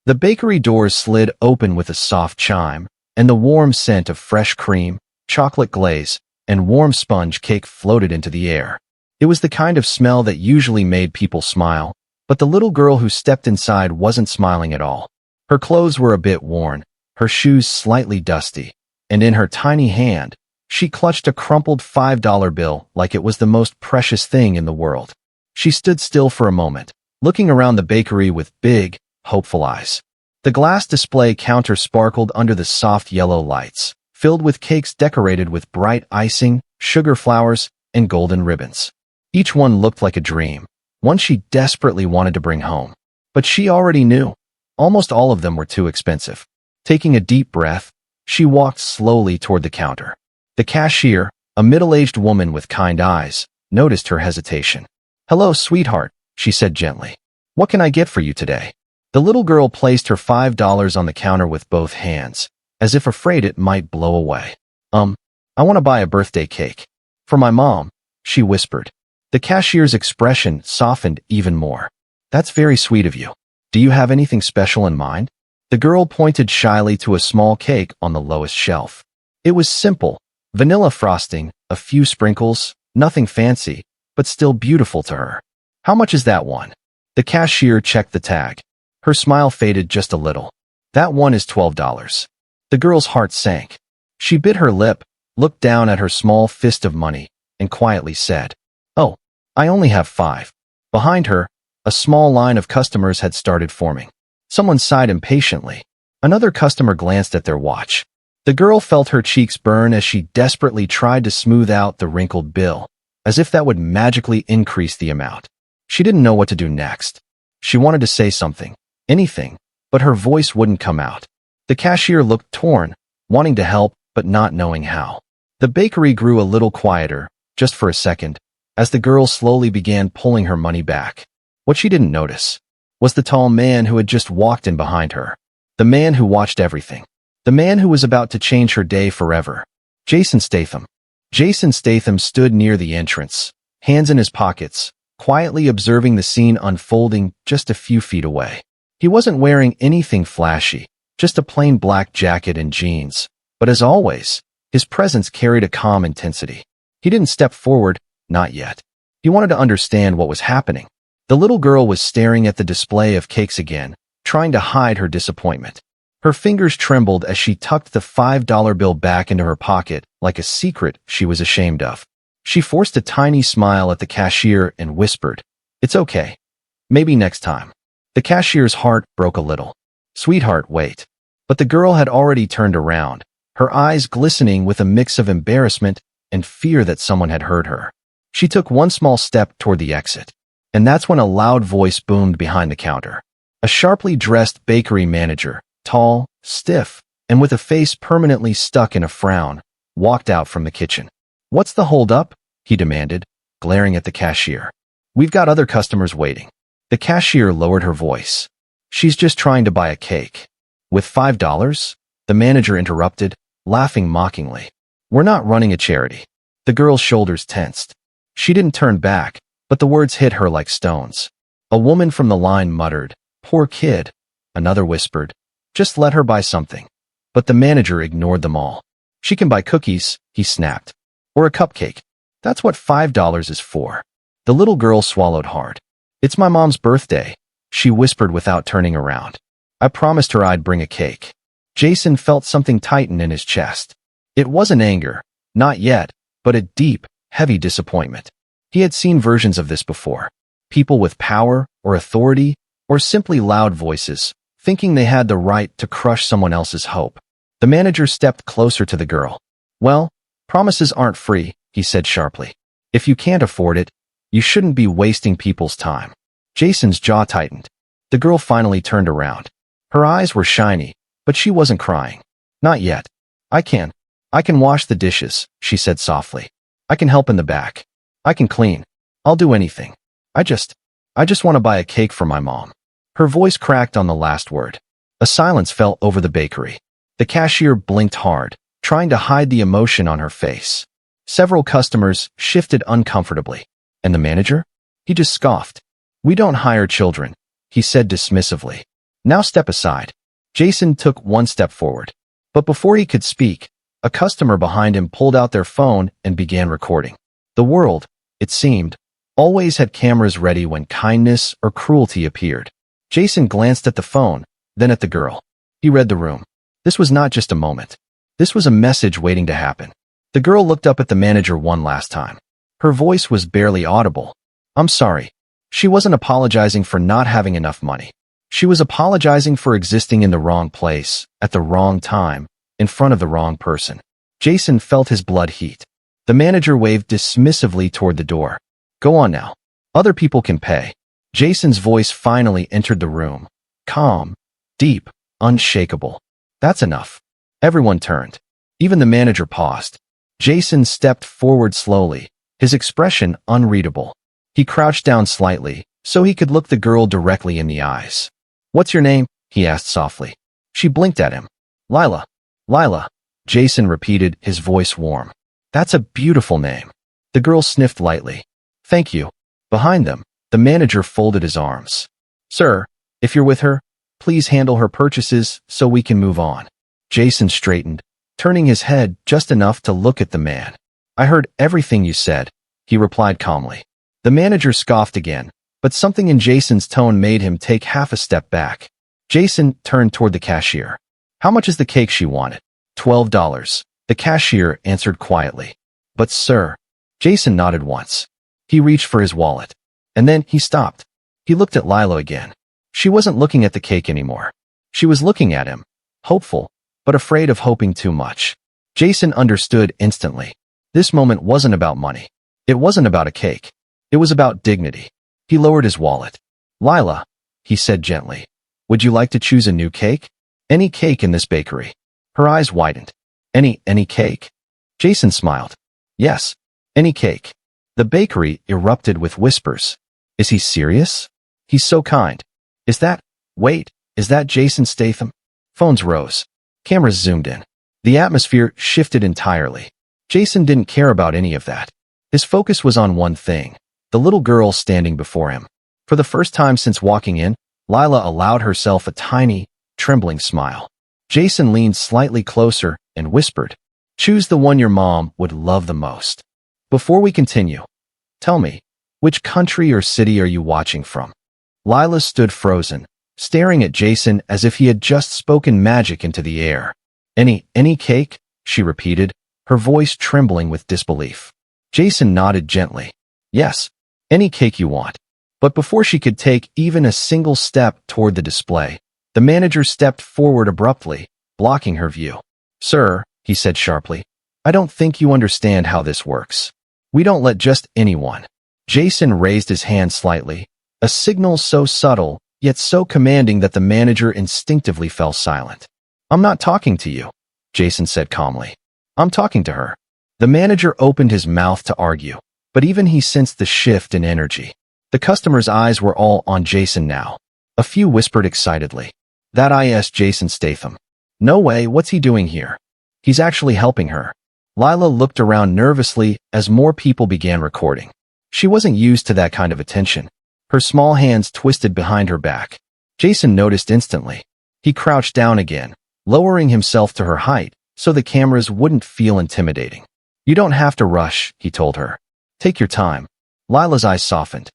The bakery doors slid open with a soft chime, and the warm scent of fresh cream, chocolate glaze, and warm sponge cake floated into the air. It was the kind of smell that usually made people smile, but the little girl who stepped inside wasn't smiling at all. Her clothes were a bit worn, her shoes slightly dusty, and in her tiny hand, she clutched a crumpled $5 bill like it was the most precious thing in the world. She stood still for a moment, looking around the bakery with big, hopeful eyes. The glass display counter sparkled under the soft yellow lights, filled with cakes decorated with bright icing, sugar flowers, and golden ribbons. Each one looked like a dream, one she desperately wanted to bring home. But she already knew. Almost all of them were too expensive. Taking a deep breath, she walked slowly toward the counter. The cashier, a middle-aged woman with kind eyes, noticed her hesitation. "Hello, sweetheart," she said gently. "What can I get for you today?" The little girl placed her $5 on the counter with both hands, as if afraid it might blow away. I want to buy a birthday cake. For my mom," she whispered. The cashier's expression softened even more. "That's very sweet of you. Do you have anything special in mind?" The girl pointed shyly to a small cake on the lowest shelf. It was simple, vanilla frosting, a few sprinkles, nothing fancy, but still beautiful to her. "How much is that one?" The cashier checked the tag. Her smile faded just a little. "That one is $12. The girl's heart sank. She bit her lip, looked down at her small fist of money, and quietly said, "Oh, I only have 5. Behind her, a small line of customers had started forming. Someone sighed impatiently. Another customer glanced at their watch. The girl felt her cheeks burn as she desperately tried to smooth out the wrinkled bill, as if that would magically increase the amount. She didn't know what to do next. She wanted to say something, anything, but her voice wouldn't come out. The cashier looked torn, wanting to help, but not knowing how. The bakery grew a little quieter, just for a second, as the girl slowly began pulling her money back. What she didn't notice was the tall man who had just walked in behind her. The man who watched everything. The man who was about to change her day forever. Jason Statham. Jason Statham stood near the entrance, hands in his pockets, quietly observing the scene unfolding just a few feet away. He wasn't wearing anything flashy, just a plain black jacket and jeans, but as always, his presence carried a calm intensity. He didn't step forward, not yet. He wanted to understand what was happening. The little girl was staring at the display of cakes again, trying to hide her disappointment. Her fingers trembled as she tucked the $5 bill back into her pocket like a secret she was ashamed of. She forced a tiny smile at the cashier and whispered, "It's okay. Maybe next time." The cashier's heart broke a little. "Sweetheart, wait." But the girl had already turned around, her eyes glistening with a mix of embarrassment and fear that someone had heard her. She took one small step toward the exit. And that's when a loud voice boomed behind the counter. A sharply dressed bakery manager, tall, stiff, and with a face permanently stuck in a frown, walked out from the kitchen. "What's the hold-up?" he demanded, glaring at the cashier. "We've got other customers waiting." The cashier lowered her voice. "She's just trying to buy a cake." "With $5? The manager interrupted, laughing mockingly. "We're not running a charity." The girl's shoulders tensed. She didn't turn back, but the words hit her like stones. A woman from the line muttered, "Poor kid." Another whispered, "Just let her buy something." But the manager ignored them all. "She can buy cookies," he snapped. "Or a cupcake. That's what $5 is for." The little girl swallowed hard. "It's my mom's birthday," she whispered without turning around. "I promised her I'd bring a cake." Jason felt something tighten in his chest. It wasn't anger, not yet, but a deep, heavy disappointment. He had seen versions of this before. People with power or authority or simply loud voices, thinking they had the right to crush someone else's hope. The manager stepped closer to the girl. "Well, promises aren't free," he said sharply. "If you can't afford it, you shouldn't be wasting people's time." Jason's jaw tightened. The girl finally turned around. Her eyes were shiny, but she wasn't crying. "Not yet. I can wash the dishes," she said softly. "I can help in the back. I can clean. I'll do anything. I just want to buy a cake for my mom." Her voice cracked on the last word. A silence fell over the bakery. The cashier blinked hard, trying to hide the emotion on her face. Several customers shifted uncomfortably. And the manager? He just scoffed. "We don't hire children," he said dismissively. Now step aside. Jason took one step forward. But before he could speak, a customer behind him pulled out their phone and began recording. The world, it seemed, always had cameras ready when kindness or cruelty appeared. Jason glanced at the phone, then at the girl. He read the room. This was not just a moment. This was a message waiting to happen. The girl looked up at the manager one last time. Her voice was barely audible. I'm sorry. She wasn't apologizing for not having enough money. She was apologizing for existing in the wrong place, at the wrong time, in front of the wrong person. Jason felt his blood heat. The manager waved dismissively toward the door. Go on now. Other people can pay. Jason's voice finally entered the room. Calm, deep, unshakable. That's enough. Everyone turned. Even the manager paused. Jason stepped forward slowly, his expression unreadable. He crouched down slightly, so he could look the girl directly in the eyes. What's your name? He asked softly. She blinked at him. Lila. Lila. Jason repeated, his voice warm. That's a beautiful name. The girl sniffed lightly. Thank you. Behind them, the manager folded his arms. Sir, if you're with her, please handle her purchases so we can move on. Jason straightened, turning his head just enough to look at the man. I heard everything you said, he replied calmly. The manager scoffed again, but something in Jason's tone made him take half a step back. Jason turned toward the cashier. How much is the cake she wanted? $12. The cashier answered quietly. But sir, Jason nodded once. He reached for his wallet. And then he stopped. He looked at Lila again. She wasn't looking at the cake anymore. She was looking at him, hopeful, but afraid of hoping too much. Jason understood instantly. This moment wasn't about money. It wasn't about a cake. It was about dignity. He lowered his wallet. Lila, he said gently, would you like to choose a new cake? Any cake in this bakery. Her eyes widened. Any cake? Jason smiled. Yes, any cake. The bakery erupted with whispers. Is he serious? He's so kind. Is that Jason Statham? Phones rose. Cameras zoomed in. The atmosphere shifted entirely. Jason didn't care about any of that. His focus was on one thing, the little girl standing before him. For the first time since walking in, Lila allowed herself a tiny, trembling smile. Jason leaned slightly closer and whispered, choose the one your mom would love the most. Before we continue, tell me, which country or city are you watching from? Lila stood frozen, staring at Jason as if he had just spoken magic into the air. Any cake? She repeated, her voice trembling with disbelief. Jason nodded gently. Yes, any cake you want. But before she could take even a single step toward the display, the manager stepped forward abruptly, blocking her view. Sir, he said sharply, I don't think you understand how this works. We don't let just anyone. Jason raised his hand slightly, a signal so subtle, yet so commanding that the manager instinctively fell silent. I'm not talking to you, Jason said calmly. I'm talking to her. The manager opened his mouth to argue, but even he sensed the shift in energy. The customer's eyes were all on Jason now. A few whispered excitedly. That is Jason Statham. No way, what's he doing here? He's actually helping her. Lila looked around nervously as more people began recording. She wasn't used to that kind of attention. Her small hands twisted behind her back. Jason noticed instantly. He crouched down again, lowering himself to her height so the cameras wouldn't feel intimidating. You don't have to rush, he told her. Take your time. Lila's eyes softened.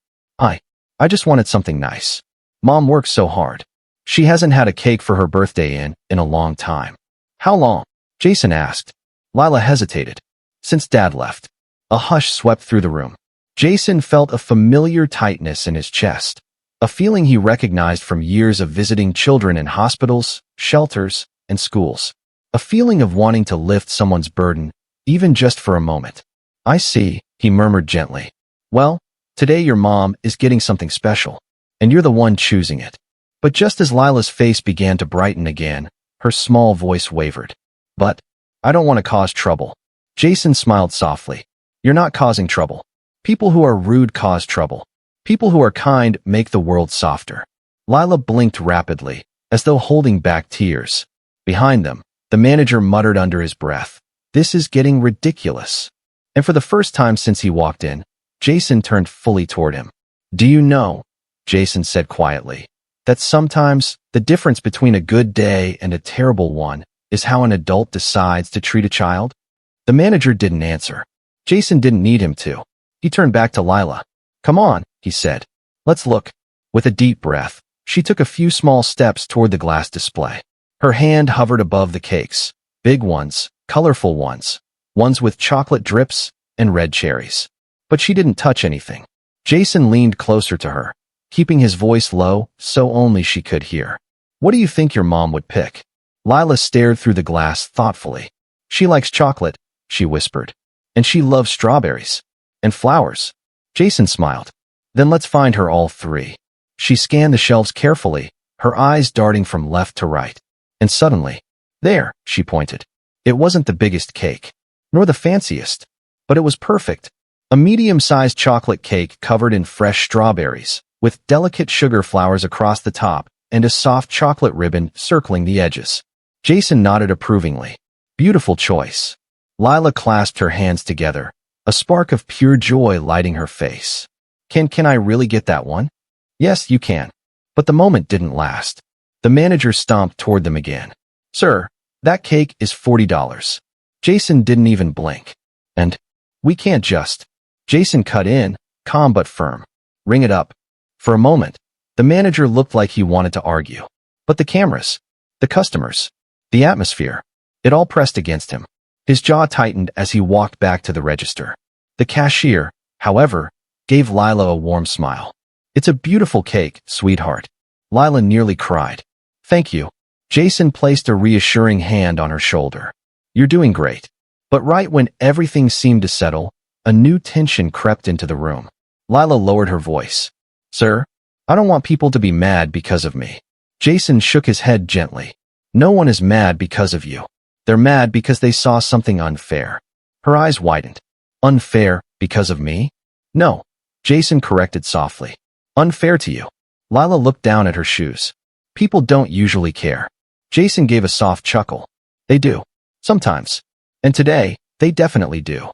I just wanted something nice. Mom works so hard. She hasn't had a cake for her birthday in a long time. How long? Jason asked. Lila hesitated. Since Dad left. A hush swept through the room. Jason felt a familiar tightness in his chest, a feeling he recognized from years of visiting children in hospitals, shelters, and schools. A feeling of wanting to lift someone's burden, even just for a moment. I see, he murmured gently. Well, today your mom is getting something special, and you're the one choosing it. But just as Lila's face began to brighten again, her small voice wavered. But I don't want to cause trouble. Jason smiled softly. You're not causing trouble. People who are rude cause trouble. People who are kind make the world softer. Lila blinked rapidly, as though holding back tears. Behind them, the manager muttered under his breath, this is getting ridiculous. And for the first time since he walked in, Jason turned fully toward him. Do you know, Jason said quietly, that sometimes the difference between a good day and a terrible one is how an adult decides to treat a child? The manager didn't answer. Jason didn't need him to. He turned back to Lila. Come on, he said. Let's look. With a deep breath, she took a few small steps toward the glass display. Her hand hovered above the cakes. Big ones, colorful ones with chocolate drips and red cherries. But she didn't touch anything. Jason leaned closer to her, keeping his voice low so only she could hear. What do you think your mom would pick? Lila stared through the glass thoughtfully. She likes chocolate, she whispered. And she loves strawberries. And flowers. Jason smiled. Then let's find her all three. She scanned the shelves carefully, her eyes darting from left to right. And suddenly, there, she pointed. It wasn't the biggest cake, nor the fanciest, but it was perfect. A medium-sized chocolate cake covered in fresh strawberries, with delicate sugar flowers across the top and a soft chocolate ribbon circling the edges. Jason nodded approvingly. Beautiful choice. Lila clasped her hands together, a spark of pure joy lighting her face. Can I really get that one? Yes, you can. But the moment didn't last. The manager stomped toward them again. Sir, that cake is $40. Jason didn't even blink. And we can't just. Jason cut in, calm but firm. Ring it up. For a moment, the manager looked like he wanted to argue. But the cameras, the customers, the atmosphere, it all pressed against him. His jaw tightened as he walked back to the register. The cashier, however, gave Lila a warm smile. It's a beautiful cake, sweetheart. Lila nearly cried. Thank you. Jason placed a reassuring hand on her shoulder. You're doing great. But right when everything seemed to settle, a new tension crept into the room. Lila lowered her voice. Sir, I don't want people to be mad because of me. Jason shook his head gently. No one is mad because of you. They're mad because they saw something unfair. Her eyes widened. Unfair because of me? No. Jason corrected softly. Unfair to you. Lila looked down at her shoes. People don't usually care. Jason gave a soft chuckle. They do. Sometimes. And today, they definitely do.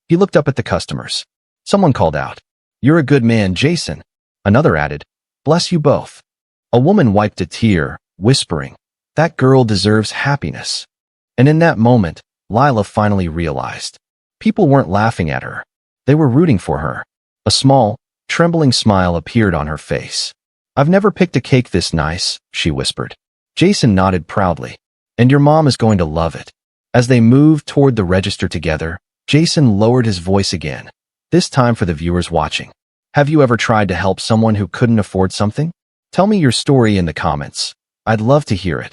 He looked up at the customers. Someone called out. You're a good man, Jason. Another added. Bless you both. A woman wiped a tear, whispering. That girl deserves happiness. And in that moment, Lila finally realized. People weren't laughing at her. They were rooting for her. A small, trembling smile appeared on her face. I've never picked a cake this nice, she whispered. Jason nodded proudly. And your mom is going to love it. As they moved toward the register together, Jason lowered his voice again, this time for the viewers watching. Have you ever tried to help someone who couldn't afford something? Tell me your story in the comments. I'd love to hear it.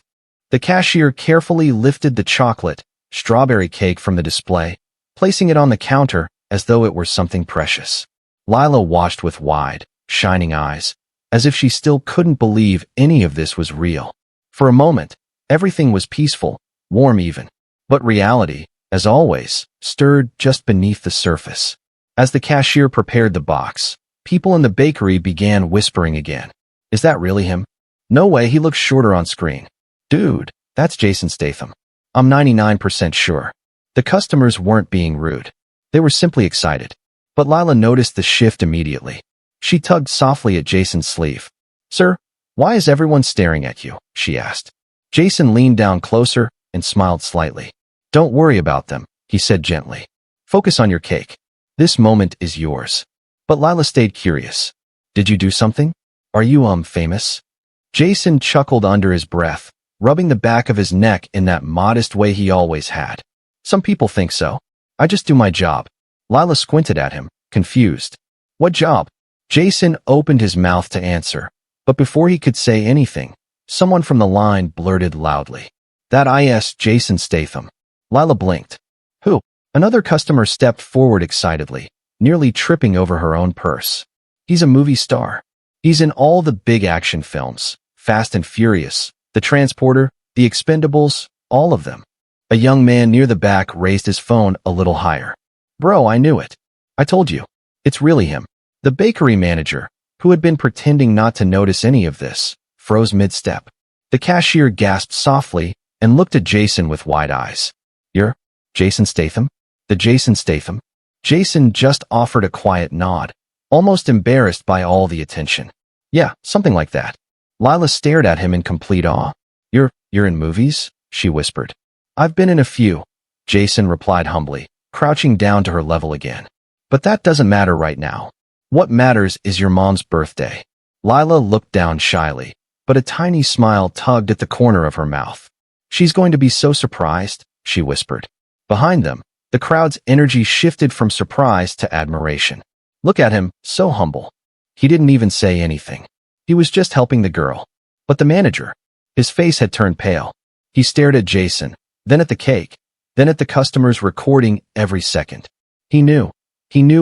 The cashier carefully lifted the chocolate, strawberry cake from the display, placing it on the counter as though it were something precious. Lila watched with wide, shining eyes, as if she still couldn't believe any of this was real. For a moment, everything was peaceful, warm even. But reality, as always, stirred just beneath the surface. As the cashier prepared the box, people in the bakery began whispering again. Is that really him? No way, he looks shorter on screen. Dude, that's Jason Statham. I'm 99% sure. The customers weren't being rude. They were simply excited. But Lila noticed the shift immediately. She tugged softly at Jason's sleeve. Sir, why is everyone staring at you? She asked. Jason leaned down closer and smiled slightly. Don't worry about them, he said gently. Focus on your cake. This moment is yours. But Lila stayed curious. Did you do something? Are you, famous? Jason chuckled under his breath, rubbing the back of his neck in that modest way he always had. Some people think so. I just do my job. Lila squinted at him, confused. What job? Jason opened his mouth to answer, but before he could say anything, someone from the line blurted loudly. That is Jason Statham. Lila blinked. Who? Another customer stepped forward excitedly, nearly tripping over her own purse. He's a movie star. He's in all the big action films, Fast and Furious, The Transporter, The Expendables, all of them. A young man near the back raised his phone a little higher. Bro, I knew it. I told you. It's really him. The bakery manager, who had been pretending not to notice any of this, froze mid-step. The cashier gasped softly and looked at Jason with wide eyes. You're Jason Statham? The Jason Statham? Jason just offered a quiet nod, almost embarrassed by all the attention. Yeah, something like that. Lila stared at him in complete awe. You're in movies? She whispered. I've been in a few, Jason replied humbly, crouching down to her level again. But that doesn't matter right now. What matters is your mom's birthday. Lila looked down shyly, but a tiny smile tugged at the corner of her mouth. She's going to be so surprised, she whispered. Behind them, the crowd's energy shifted from surprise to admiration. Look at him, so humble. He didn't even say anything. He was just helping the girl. But the manager, his face had turned pale. He stared at Jason, then at the cake, then at the customers recording every second. He knew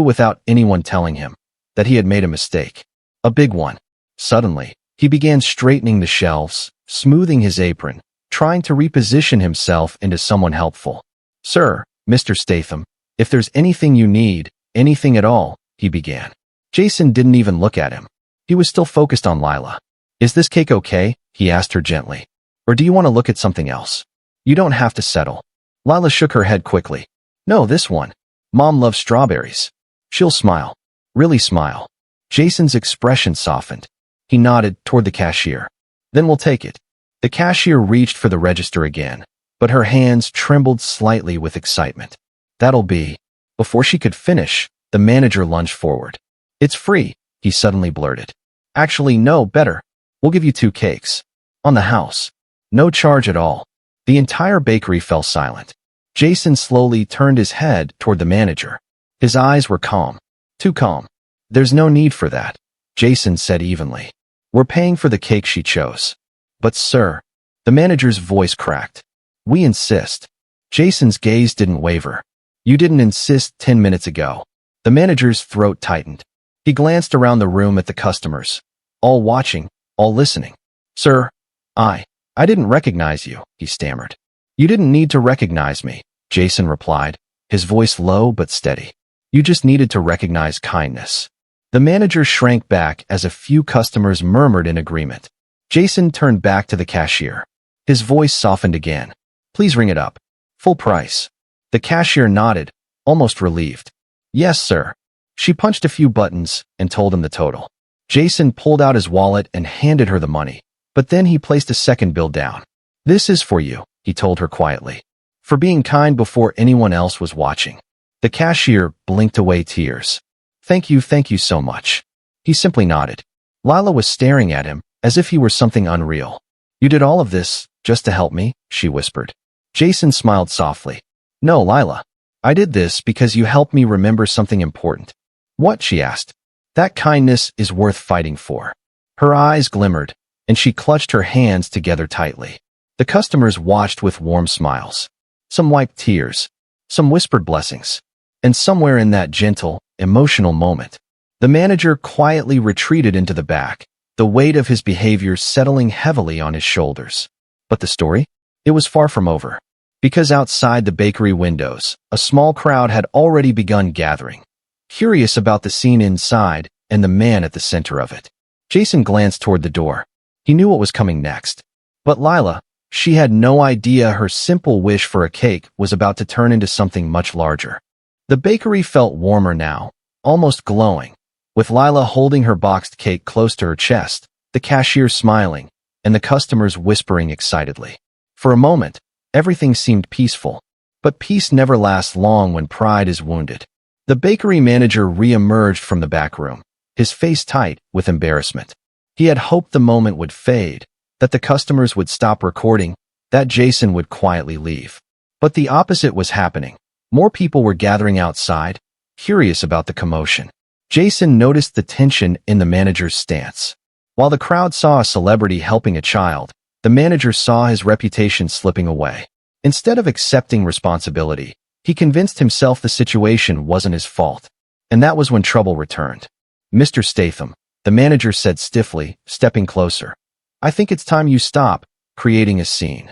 without anyone telling him, that he had made a mistake. A big one. Suddenly, he began straightening the shelves, smoothing his apron, trying to reposition himself into someone helpful. Sir, Mr. Statham, if there's anything you need, anything at all, he began. Jason didn't even look at him. He was still focused on Lila. Is this cake okay? He asked her gently. Or do you want to look at something else? You don't have to settle. Lila shook her head quickly. No, this one. Mom loves strawberries. She'll smile. Really smile. Jason's expression softened. He nodded toward the cashier. Then we'll take it. The cashier reached for the register again, but her hands trembled slightly with excitement. That'll be. Before she could finish, the manager lunged forward. It's free, he suddenly blurted. Actually, no, better. We'll give you 2 cakes. On the house. No charge at all. The entire bakery fell silent. Jason slowly turned his head toward the manager. His eyes were calm. Too calm. There's no need for that, Jason said evenly. We're paying for the cake she chose. But sir, the manager's voice cracked. We insist. Jason's gaze didn't waver. You didn't insist 10 minutes ago. The manager's throat tightened. He glanced around the room at the customers. All watching, all listening. Sir, I didn't recognize you, he stammered. You didn't need to recognize me, Jason replied, his voice low but steady. You just needed to recognize kindness. The manager shrank back as a few customers murmured in agreement. Jason turned back to the cashier. His voice softened again. Please ring it up. Full price. The cashier nodded, almost relieved. Yes, sir. She punched a few buttons and told him the total. Jason pulled out his wallet and handed her the money, but then he placed a second bill down. This is for you, he told her quietly. For being kind before anyone else was watching. The cashier blinked away tears. Thank you so much. He simply nodded. Lila was staring at him, as if he were something unreal. You did all of this, just to help me, she whispered. Jason smiled softly. No, Lila. I did this because you helped me remember something important. What? She asked. That kindness is worth fighting for. Her eyes glimmered, and she clutched her hands together tightly. The customers watched with warm smiles. Some wiped tears, some whispered blessings. And somewhere in that gentle, emotional moment, the manager quietly retreated into the back, the weight of his behavior settling heavily on his shoulders. But the story? It was far from over. Because outside the bakery windows, a small crowd had already begun gathering, curious about the scene inside and the man at the center of it. Jason glanced toward the door. He knew what was coming next. But Lila, she had no idea her simple wish for a cake was about to turn into something much larger. The bakery felt warmer now, almost glowing, with Lila holding her boxed cake close to her chest, the cashier smiling, and the customers whispering excitedly. For a moment, everything seemed peaceful, but peace never lasts long when pride is wounded. The bakery manager re-emerged from the back room, his face tight with embarrassment. He had hoped the moment would fade, that the customers would stop recording, that Jason would quietly leave. But the opposite was happening. More people were gathering outside, curious about the commotion. Jason noticed the tension in the manager's stance. While the crowd saw a celebrity helping a child, the manager saw his reputation slipping away. Instead of accepting responsibility, he convinced himself the situation wasn't his fault. And that was when trouble returned. Mr. Statham, the manager said stiffly, stepping closer. I think it's time you stop creating a scene.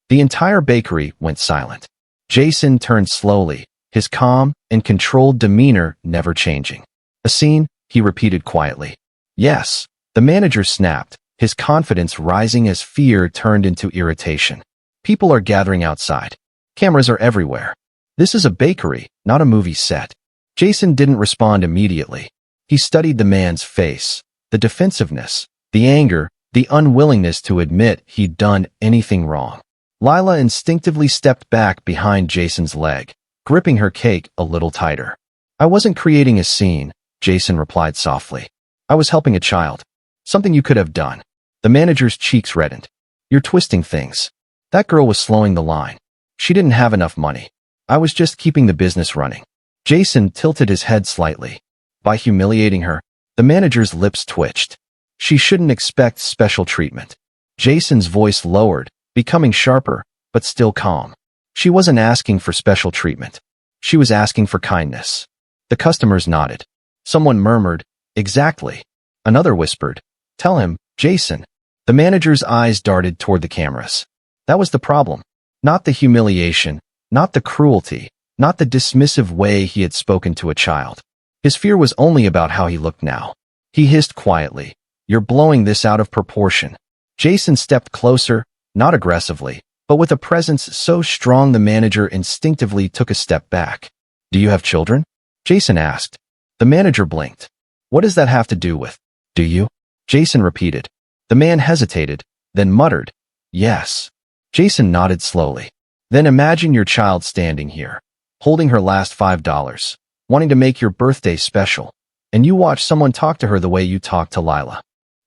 The entire bakery went silent. Jason turned slowly, his calm and controlled demeanor never changing. A scene, he repeated quietly. Yes, the manager snapped, his confidence rising as fear turned into irritation. People are gathering outside. Cameras are everywhere. This is a bakery, not a movie set. Jason didn't respond immediately. He studied the man's face, the defensiveness, the anger, the unwillingness to admit he'd done anything wrong. Lila instinctively stepped back behind Jason's leg, gripping her cake a little tighter. "I wasn't creating a scene," Jason replied softly. "I was helping a child. Something you could have done." The manager's cheeks reddened. "You're twisting things. That girl was slowing the line. She didn't have enough money. I was just keeping the business running." Jason tilted his head slightly. By humiliating her, the manager's lips twitched. "She shouldn't expect special treatment." Jason's voice lowered, becoming sharper, but still calm. "She wasn't asking for special treatment. She was asking for kindness." The customers nodded. Someone murmured, "Exactly." Another whispered, "Tell him, Jason." The manager's eyes darted toward the cameras. That was the problem. Not the humiliation, not the cruelty, not the dismissive way he had spoken to a child. His fear was only about how he looked now. He hissed quietly, "You're blowing this out of proportion." Jason stepped closer, not aggressively, but with a presence so strong the manager instinctively took a step back. "Do you have children?" Jason asked. The manager blinked. "What does that have to do with?" "Do you?" Jason repeated. The man hesitated, then muttered, "Yes." Jason nodded slowly. "Then imagine your child standing here, holding her last $5, wanting to make your birthday special, and you watch someone talk to her the way you talk to Lila."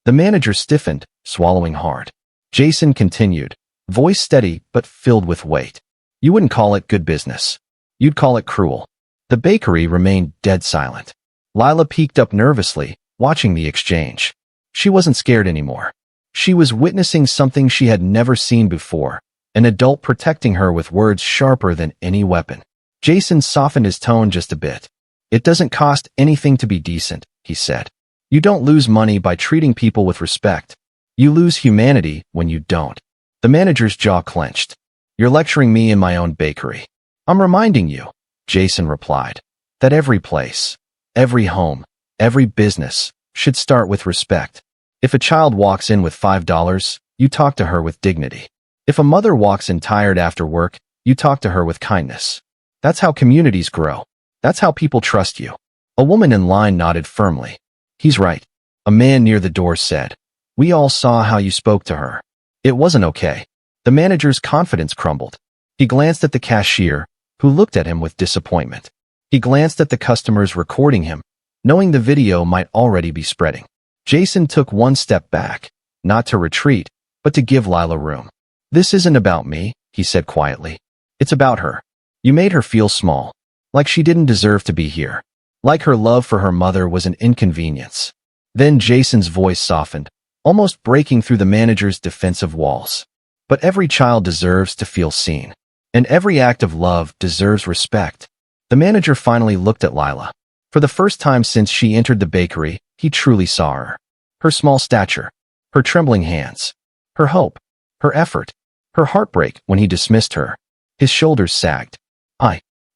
The manager stiffened, swallowing hard. Jason continued, voice steady but filled with weight. "You wouldn't call it good business. You'd call it cruel." The bakery remained dead silent. Lila peeked up nervously, watching the exchange. She wasn't scared anymore. She was witnessing something she had never seen before, an adult protecting her with words sharper than any weapon. Jason softened his tone just a bit. "It doesn't cost anything to be decent," he said. "You don't lose money by treating people with respect. You lose humanity when you don't." The manager's jaw clenched. "You're lecturing me in my own bakery." "I'm reminding you," Jason replied, "that every place, every home, every business should start with respect. If a child walks in with $5, you talk to her with dignity. If a mother walks in tired after work, you talk to her with kindness. That's how communities grow. That's how people trust you." A woman in line nodded firmly. "He's right." A man near the door said, "We all saw how you spoke to her. It wasn't okay." The manager's confidence crumbled. He glanced at the cashier, who looked at him with disappointment. He glanced at the customers recording him, knowing the video might already be spreading. Jason took one step back, not to retreat, but to give Lila room. "This isn't about me," he said quietly. "It's about her. You made her feel small, like she didn't deserve to be here, like her love for her mother was an inconvenience." Then Jason's voice softened, almost breaking through the manager's defensive walls. "But every child deserves to feel seen, and every act of love deserves respect." The manager finally looked at Lila. For the first time since she entered the bakery, he truly saw her. Her small stature, her trembling hands, her hope, her effort, her heartbreak when he dismissed her. His shoulders sagged.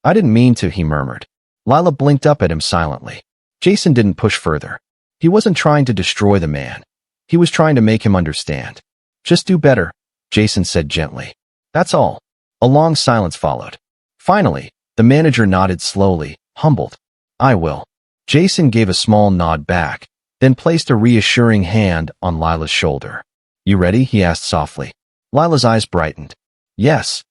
I didn't mean to," he murmured. Lila blinked up at him silently. Jason didn't push further. He wasn't trying to destroy the man. He was trying to make him understand. "Just do better," Jason said gently. "That's all." A long silence followed. Finally, the manager nodded slowly, humbled. "I will." Jason gave a small nod back, then placed a reassuring hand on Lila's shoulder. "You ready?" he asked softly. Lila's eyes brightened. "Yes."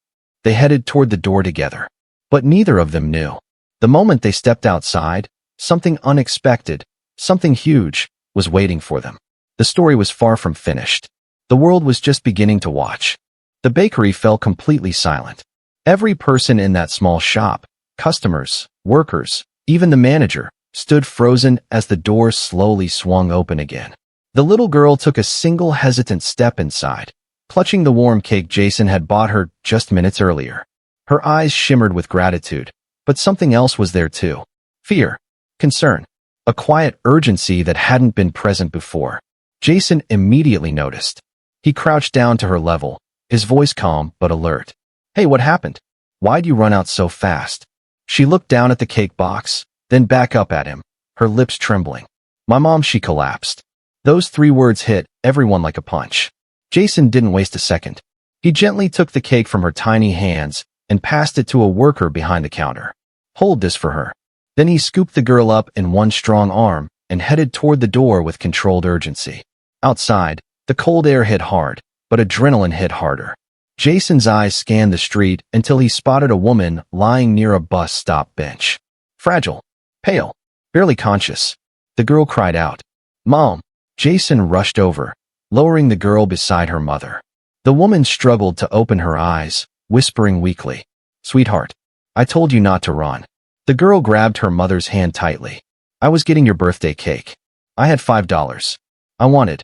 They headed toward the door together. But neither of them knew. The moment they stepped outside, something unexpected, something huge, was waiting for them. The story was far from finished. The world was just beginning to watch. The bakery fell completely silent. Every person in that small shop, customers, workers, even the manager, stood frozen as the door slowly swung open again. The little girl took a single hesitant step inside, clutching the warm cake Jason had bought her just minutes earlier. Her eyes shimmered with gratitude, but something else was there too. Fear, concern, a quiet urgency that hadn't been present before. Jason immediately noticed. He crouched down to her level, his voice calm but alert. "Hey, what happened? Why'd you run out so fast?" She looked down at the cake box, then back up at him, her lips trembling. "My mom," she collapsed. Those 3 words hit everyone like a punch. Jason didn't waste a second. He gently took the cake from her tiny hands and passed it to a worker behind the counter. "Hold this for her." Then he scooped the girl up in one strong arm and headed toward the door with controlled urgency. Outside, The cold air hit hard, but adrenaline hit harder. Jason's eyes scanned the street until he spotted a woman lying near a bus stop bench. Fragile, pale, barely conscious. The girl cried out, "Mom!" Jason rushed over, lowering the girl beside her mother. The woman struggled to open her eyes, whispering weakly, "Sweetheart, I told you not to run." The girl grabbed her mother's hand tightly. "I was getting your birthday cake. I had $5. I wanted."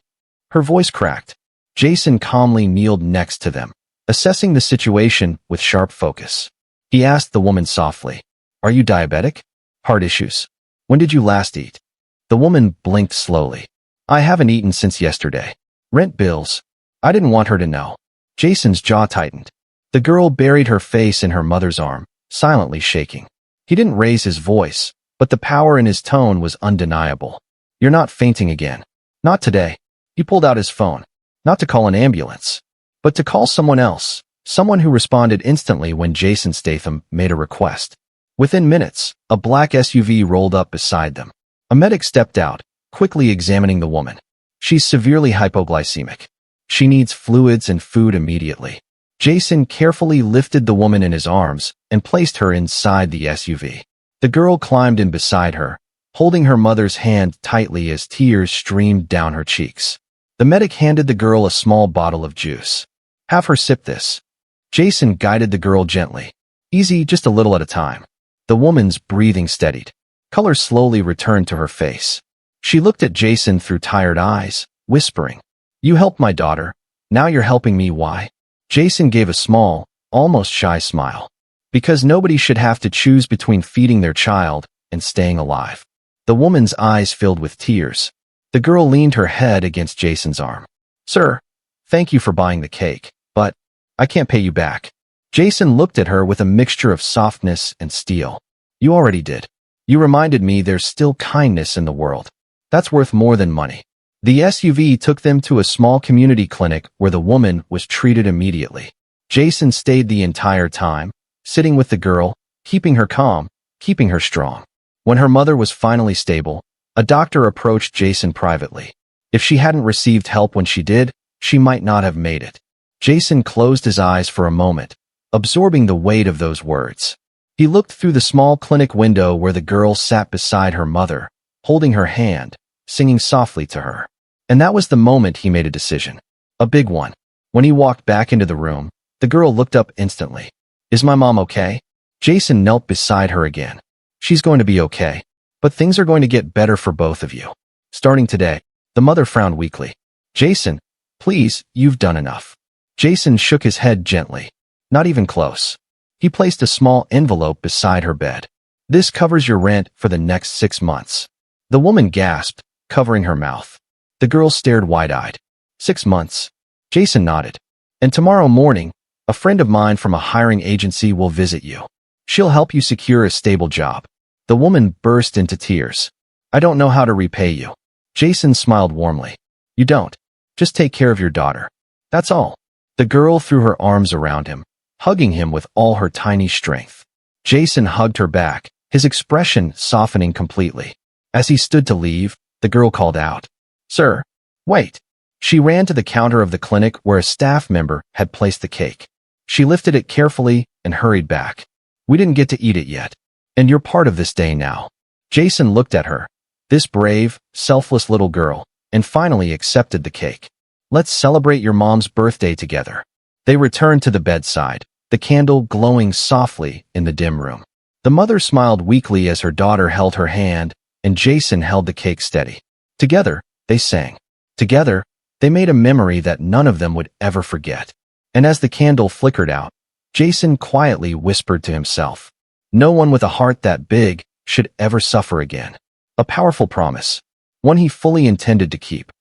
Her voice cracked. Jason calmly kneeled next to them, assessing the situation with sharp focus. He asked the woman softly, "Are you diabetic? Heart issues? When did you last eat?" The woman blinked slowly. "I haven't eaten since yesterday. Rent bills." I didn't want her to know. Jason's jaw tightened. The girl buried her face in her mother's arm, silently shaking. He didn't raise his voice, but the power in his tone was undeniable. "You're not fainting again. Not today." He pulled out his phone, not to call an ambulance, but to call someone else, someone who responded instantly when Jason Statham made a request. Within minutes, a black SUV rolled up beside them. A medic stepped out, quickly examining the woman. "She's severely hypoglycemic. She needs fluids and food immediately." Jason carefully lifted the woman in his arms and placed her inside the SUV. The girl climbed in beside her, holding her mother's hand tightly as tears streamed down her cheeks. The medic handed the girl a small bottle of juice. "Have her sip this." Jason guided the girl gently. "Easy, just a little at a time." The woman's breathing steadied. Color slowly returned to her face. She looked at Jason through tired eyes, whispering, "You helped my daughter. Now you're helping me. Why?" Jason gave a small, almost shy smile. Because nobody should have to choose between feeding their child and staying alive. The woman's eyes filled with tears. The girl leaned her head against Jason's arm. "Sir, thank you for buying the cake, but I can't pay you back." Jason looked at her with a mixture of softness and steel. "You already did. You reminded me there's still kindness in the world. That's worth more than money." The SUV took them to a small community clinic where the woman was treated immediately. Jason stayed the entire time, sitting with the girl, keeping her calm, keeping her strong. When her mother was finally stable, a doctor approached Jason privately. If she hadn't received help when she did, she might not have made it. Jason closed his eyes for a moment, absorbing the weight of those words. He looked through the small clinic window where the girl sat beside her mother, holding her hand, singing softly to her. And that was the moment he made a decision. A big one. When he walked back into the room, the girl looked up instantly. "Is my mom okay?" Jason knelt beside her again. "She's going to be okay. But things are going to get better for both of you. Starting today." The mother frowned weakly. "Jason, please, you've done enough." Jason shook his head gently. "Not even close." He placed a small envelope beside her bed. "This covers your rent for the next 6 months." The woman gasped, covering her mouth. The girl stared wide-eyed. 6 months. Jason nodded. "And tomorrow morning, a friend of mine from a hiring agency will visit you. She'll help you secure a stable job." The woman burst into tears. "I don't know how to repay you." Jason smiled warmly. "You don't. Just take care of your daughter. That's all." The girl threw her arms around him, hugging him with all her tiny strength. Jason hugged her back, his expression softening completely. As he stood to leave, the girl called out, "Sir, wait." She ran to the counter of the clinic where a staff member had placed the cake. She lifted it carefully and hurried back. "We didn't get to eat it yet. And you're part of this day now." Jason looked at her, this brave, selfless little girl, and finally accepted the cake. "Let's celebrate your mom's birthday together." They returned to the bedside, the candle glowing softly in the dim room. The mother smiled weakly as her daughter held her hand, and Jason held the cake steady. Together, they sang. Together, they made a memory that none of them would ever forget. And as the candle flickered out, Jason quietly whispered to himself, "No one with a heart that big should ever suffer again." A powerful promise, one he fully intended to keep.